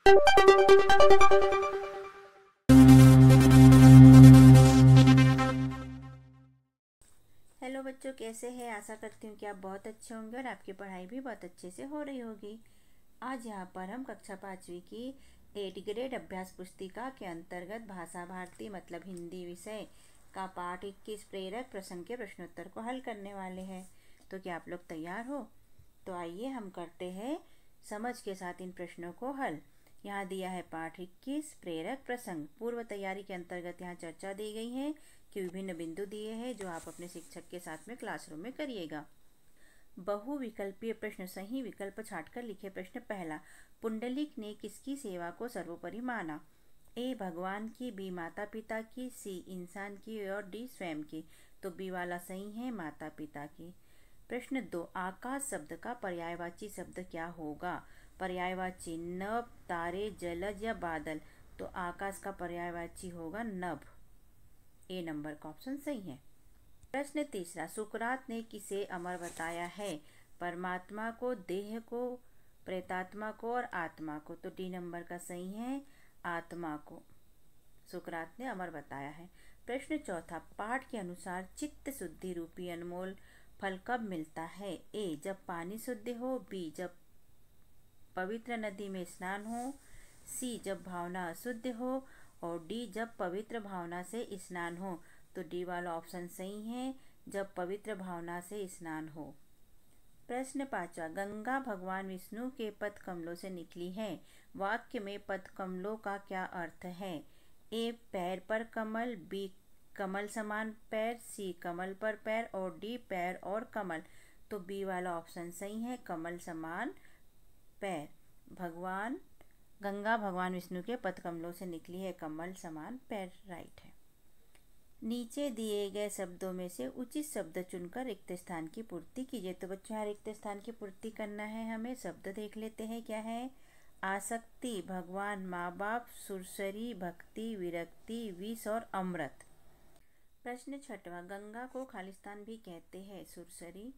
Hello बच्चों, कैसे हैं? आशा करती हूँ कि आप बहुत अच्छे होंगे और आपकी पढ़ाई भी बहुत अच्छे से हो रही होगी। आज यहाँ पर हम कक्षा 5वीं की 8 ग्रेड अभ्यास पुस्तिका के अंतर्गत भाषा भारती मतलब हिंदी विषय का पाठ 21 प्रेरक प्रसंग के प्रश्नोत्तर को हल करने वाले हैं। तो क्या आप लोग तैयार हो? तो आइए हम करते हैं समझ के साथ इन प्रश्नों को हल। यहाँ दिया है पाठ 21 प्रेरक प्रसंग। पूर्व तैयारी के अंतर्गत यहाँ चर्चा दी गई है कि विभिन्न बिंदु दिए हैं जो आप अपने शिक्षक के साथ में क्लासरूम में करिएगा। बहुविकल्पीय प्रश्न, सही विकल्प छांटकर लिखे। प्रश्न पहला, पुंडलिक ने किसकी सेवा को सर्वोपरि माना? ए भगवान की, बी माता पिता की, सी इंसान की और डी स्वयं की। तो बी वाला सही है, माता पिता की। प्रश्न 2, आकाश शब्द का पर्यायवाची शब्द क्या होगा? पर्यायवाची नभ, तारे, जलज या बादल। तो आकाश का पर्यायवाची होगा नभ। ए नंबर का ऑप्शन सही है। प्रश्न तीसरा, सुकरात ने किसे अमर बताया है? परमात्मा को, देह को, प्रेतात्मा को और आत्मा को। तो डी नंबर का सही है, आत्मा को सुकरात ने अमर बताया है। प्रश्न चौथा, पाठ के अनुसार चित्त शुद्धि रूपी अनमोल फल कब मिलता है? ए जब पानी शुद्ध हो, बी जब पवित्र नदी में स्नान हो, सी जब भावना अशुद्ध हो और डी जब पवित्र भावना से स्नान हो। तो डी वाला ऑप्शन सही है, जब पवित्र भावना से स्नान हो। प्रश्न पांचवा, गंगा भगवान विष्णु के पद कमलों से निकली है। वाक्य में पद कमलों का क्या अर्थ है? ए पैर पर कमल, बी कमल समान पैर, सी कमल पर पैर और डी पैर और कमल। तो बी वाला ऑप्शन सही है, कमल समान पैर। गंगा भगवान विष्णु के पद कमलों से निकली है, कमल समान पैर राइट है। नीचे दिए गए शब्दों में से उचित शब्द चुनकर रिक्त स्थान की पूर्ति कीजिए। तो बच्चों यहाँ रिक्त स्थान की पूर्ति करना है हमें। शब्द देख लेते हैं क्या है। आसक्ति, भगवान, माँ बाप, सुरसरी, भक्ति, विरक्ति, विष और अमृत। प्रश्न छठवां, गंगा को खालिस्तान भी कहते हैं, सुरसरी।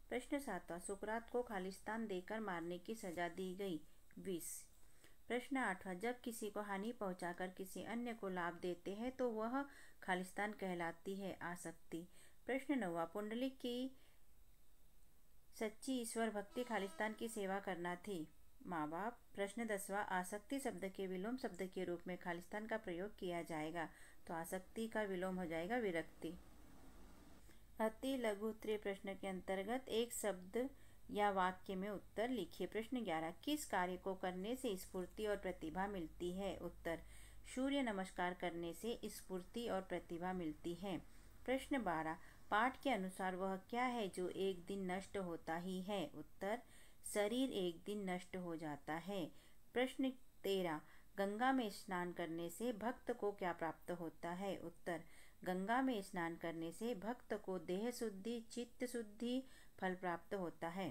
प्रश्न सातवां, सुकरात को खालिस्तान देकर मारने की सजा दी गई, विष। प्रश्न आठवां, जब किसी को हानि पहुंचाकर किसी अन्य को लाभ देते हैं तो वह खालिस्तान कहलाती है, आसक्ति। प्रश्न नौवां, पुंडलिक की सच्ची ईश्वर भक्ति खालिस्तान की सेवा करना थी, माँ बाप। प्रश्न 10वां, आसक्ति शब्द के विलोम शब्द के रूप में खालिस्तान का प्रयोग किया जाएगा। तो आसक्ति का विलोम हो जाएगा विरक्ति। अति लघु उत्तरीय प्रश्न के अंतर्गत एक शब्द या वाक्य में उत्तर लिखिए। प्रश्न 11, किस कार्य को करने से स्फूर्ति और प्रतिभा मिलती है? उत्तर, सूर्य नमस्कार करने से स्फूर्ति और प्रतिभा मिलती है। प्रश्न 12, पाठ के अनुसार वह क्या है जो एक दिन नष्ट होता ही है? उत्तर, शरीर एक दिन नष्ट हो जाता है। प्रश्न 13, गंगा में स्नान करने से भक्त को क्या प्राप्त होता है? उत्तर, गंगा में स्नान करने से भक्त को देह शुद्धि, चित्त शुद्धि फल प्राप्त होता है।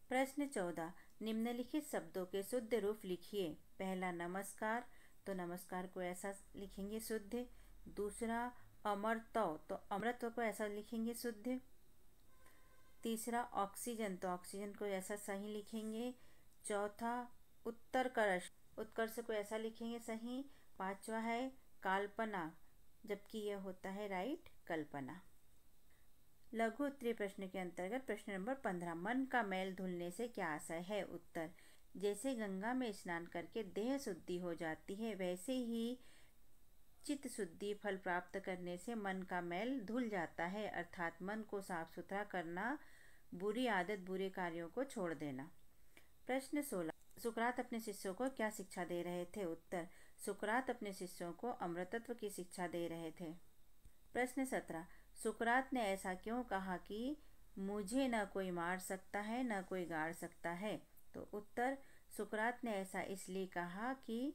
प्रश्न 14, निम्नलिखित शब्दों के शुद्ध रूप लिखिए। पहला नमस्कार, तो नमस्कार को ऐसा लिखेंगे शुद्ध। दूसरा अमरत्व, तो अमृतत्व को ऐसा लिखेंगे शुद्ध। तीसरा ऑक्सीजन, तो ऑक्सीजन को ऐसा सही लिखेंगे। चौथा उत्कर्ष, उत्कर्ष को ऐसा लिखेंगे सही। पांचवा है काल्पना, जबकि यह होता है राइट कल्पना। लघु उत्तरीय प्रश्न के अंतर्गत प्रश्न नंबर 15, मन का मैल धुलने से क्या आशय है? उत्तर, जैसे गंगा में स्नान करके देह शुद्धि हो जाती है वैसे ही चित्त शुद्धि फल प्राप्त करने से मन का मैल धुल जाता है, अर्थात मन को साफ सुथरा करना, बुरी आदत बुरे कार्यों को छोड़ देना। प्रश्न 16, सुकरात अपने शिष्यों को क्या शिक्षा दे रहे थे? उत्तर, सुकरात अपने शिष्यों को अमृतत्व की शिक्षा दे रहे थे। प्रश्न 17, सुकरात ने ऐसा क्यों कहा कि मुझे न कोई मार सकता है न कोई गाड़ सकता है? तो उत्तर, सुकरात ने ऐसा इसलिए कहा कि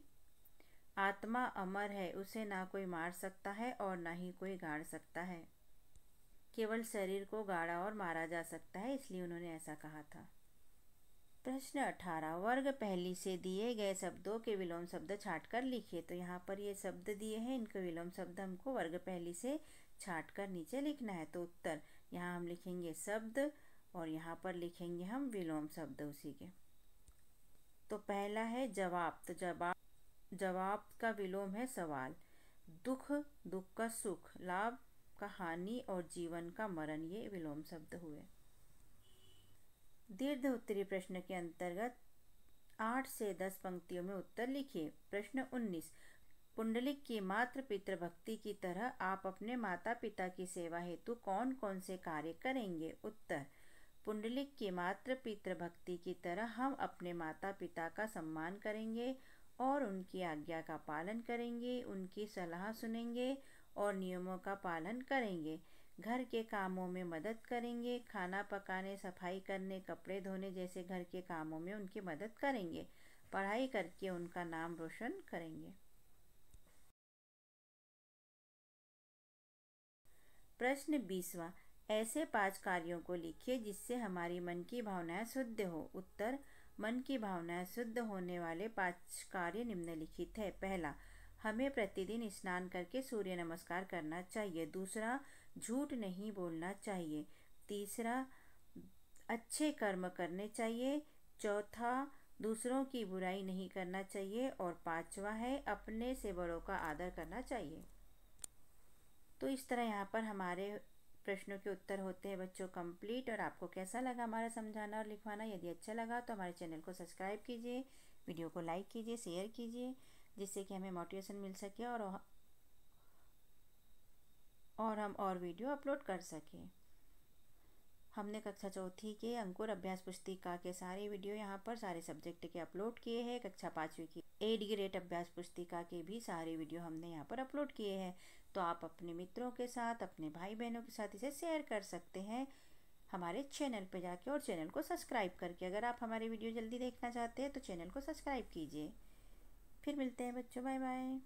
आत्मा अमर है, उसे ना कोई मार सकता है और ना ही कोई गाड़ सकता है, केवल शरीर को गाड़ा और मारा जा सकता है, इसलिए उन्होंने ऐसा कहा था। प्रश्न 18, वर्ग पहली से दिए गए शब्दों के विलोम शब्द छांटकर लिखिए। तो यहाँ पर ये शब्द दिए हैं, इनके विलोम शब्द हमको वर्ग पहली से छांटकर नीचे लिखना है। तो उत्तर, यहाँ हम लिखेंगे शब्द और यहाँ पर लिखेंगे हम विलोम शब्द उसी के। तो पहला है जवाब। तो जवाब का विलोम है सवाल। दुख, दुख का सुख, लाभ का हानि और जीवन का मरण, ये विलोम शब्द हुए। दीर्घ उत्तरीय प्रश्न के अंतर्गत 8 से 10 पंक्तियों में उत्तर लिखिए। प्रश्न 19। पुंडलिक की मातृ पितृ भक्ति की तरह आप अपने माता पिता की सेवा हेतु कौन कौन से कार्य करेंगे? उत्तर। पुंडलिक की मातृ पितृ भक्ति की तरह हम अपने माता पिता का सम्मान करेंगे और उनकी आज्ञा का पालन करेंगे, उनकी सलाह सुनेंगे और नियमों का पालन करेंगे। घर के कामों में मदद करेंगे, खाना पकाने, सफाई करने, कपड़े धोने जैसे घर के कामों में उनकी मदद करेंगे। पढ़ाई करके उनका नाम रोशन करेंगे। प्रश्न 20वां। ऐसे 5 कार्यों को लिखिए जिससे हमारी मन की भावनाएं शुद्ध हो। उत्तर। मन की भावनाएं शुद्ध होने वाले 5 कार्य निम्नलिखित है। पहला, हमें प्रतिदिन स्नान करके सूर्य नमस्कार करना चाहिए। दूसरा, झूठ नहीं बोलना चाहिए। तीसरा, अच्छे कर्म करने चाहिए। चौथा, दूसरों की बुराई नहीं करना चाहिए। और 5वां है, अपने से बड़ों का आदर करना चाहिए। तो इस तरह यहाँ पर हमारे प्रश्नों के उत्तर होते हैं बच्चों कंप्लीट। और आपको कैसा लगा हमारा समझाना और लिखवाना? यदि अच्छा लगा तो हमारे चैनल को सब्सक्राइब कीजिए, वीडियो को लाइक कीजिए, शेयर कीजिए, जिससे कि हमें मोटिवेशन मिल सके और हम और वीडियो अपलोड कर सकें। हमने कक्षा चौथी के अंकुर अभ्यास पुस्तिका के सारे वीडियो यहाँ पर सारे सब्जेक्ट के अपलोड किए हैं। कक्षा 5वीं की A ग्रेड अभ्यास पुस्तिका के भी सारे वीडियो हमने यहाँ पर अपलोड किए हैं। तो आप अपने मित्रों के साथ, अपने भाई बहनों के साथ इसे शेयर कर सकते हैं हमारे चैनल पर जाके, और चैनल को सब्सक्राइब करके। अगर आप हमारे वीडियो जल्दी देखना चाहते हैं तो चैनल को सब्सक्राइब कीजिए। फिर मिलते हैं बच्चों, बाय बाय।